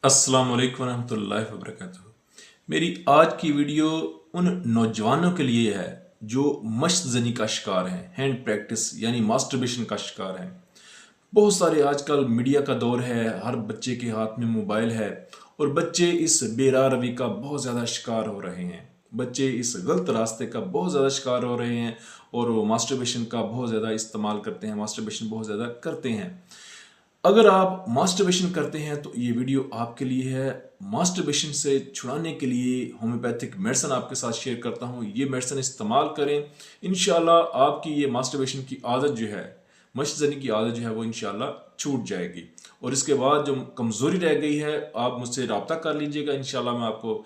अस्सलाम वालेकुम रहमतुल्लाहि वबरकातुहू। मेरी आज की वीडियो उन नौजवानों के लिए है जो मश्क ज़नी का शिकार हैं, हैंड प्रैक्टिस यानी मास्टरबेशन का शिकार हैं। बहुत सारे आजकल मीडिया का दौर है, हर बच्चे के हाथ में मोबाइल है और बच्चे इस बेराह रवी का बहुत ज़्यादा शिकार हो रहे हैं। बच्चे इस गलत रास्ते का बहुत ज़्यादा शिकार हो रहे हैं और वो मास्टरबेशन का बहुत ज़्यादा इस्तेमाल करते हैं, मास्टरबेशन बहुत ज़्यादा करते हैं। अगर आप मास्टरबेशन करते हैं तो ये वीडियो आपके लिए है। मास्टरबेशन से छुड़ाने के लिए होम्योपैथिक मेडिसिन आपके साथ शेयर करता हूँ। ये मेडिसिन इस्तेमाल करें, इंशाल्लाह आपकी ये मास्टरबेशन की आदत जो है, मशज़नी की आदत जो है वो इंशाल्लाह छूट जाएगी। और इसके बाद जो कमज़ोरी रह गई है आप मुझसे रब्ता कर लीजिएगा, इंशाल्लाह मैं आपको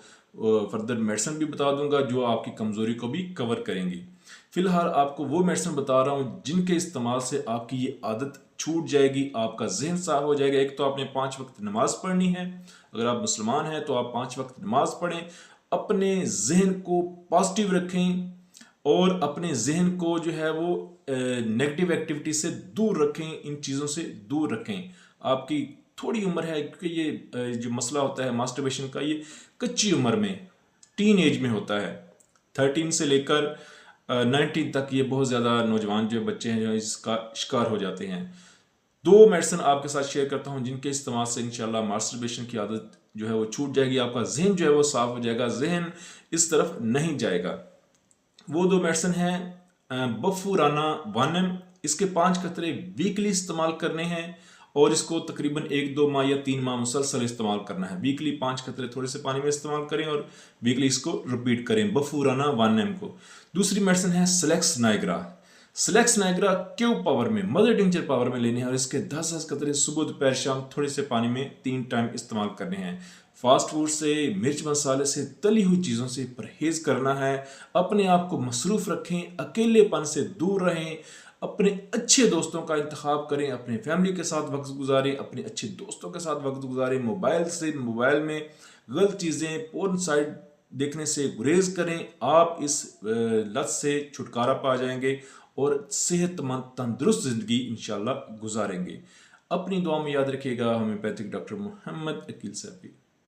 फर्दर मेडिसिन भी बता दूंगा जो आपकी कमज़ोरी को भी कवर करेंगी। फिलहाल आपको वो मेडिसिन बता रहा हूँ जिनके इस्तेमाल से आपकी ये आदत छूट जाएगी, आपका जहन साफ हो जाएगा। एक तो आपने 5 वक्त नमाज पढ़नी है, अगर आप मुसलमान हैं तो आप 5 वक्त नमाज पढ़ें, अपने जहन को पॉजिटिव रखें और अपने जहन को जो है वो नेगेटिव एक्टिविटी से दूर रखें, इन चीज़ों से दूर रखें। आपकी थोड़ी उम्र है, क्योंकि ये जो मसला होता है मास्टरबेशन का ये कच्ची उम्र में, टीन एज में होता है। 13 से लेकर 19 तक ये बहुत ज़्यादा नौजवान जो बच्चे हैं जो इसका शिकार हो जाते हैं। दो मेडिसिन आपके साथ शेयर करता हूँ जिनके इस्तेमाल से इंशाल्लाह मास्टरबेशन की आदत जो है वो छूट जाएगी, आपका जहन जो है वो साफ हो जाएगा, जहन इस तरफ नहीं जाएगा। वो दो मेडिसिन हैं बफूराना 1M, इसके 5 कतरे वीकली इस्तेमाल करने हैं और इसको तकरीबन 1-2 माह या 3 माह मुसलसल इस्तेमाल करना है। वीकली 5 कतरे थोड़े से पानी में इस्तेमाल करें और वीकली इसको रिपीट करें, बफूराना 1M को। दूसरी मेडिसिन है सिलेक्स नाइग्रा। सिलेक्स नाइग्रा क्यू पावर में, मदर टिंचर पावर में लेने हैं और इसके 10-10 कतरे सुबह दोपहर शाम थोड़े से पानी में 3 टाइम इस्तेमाल करने हैं। फास्ट फूड से, मिर्च मसाले से, तली हुई चीज़ों से परहेज करना है। अपने आप को मसरूफ़ रखें, अकेलेपन से दूर रहें, अपने अच्छे दोस्तों का इंतखाब करें, अपने फैमिली के साथ वक्त गुजारें, अपने अच्छे दोस्तों के साथ वक्त गुजारें। मोबाइल में गलत चीज़ें, पोर्न साइट देखने से गुरेज करें। आप इस लत से छुटकारा पा जाएंगे और सेहतमंद तंदुरुस्त ज़िंदगी इंशाल्लाह गुजारेंगे। अपनी दुआ में याद रखिएगा। होम्योपैथिक डॉक्टर मोहम्मद अकील साहब।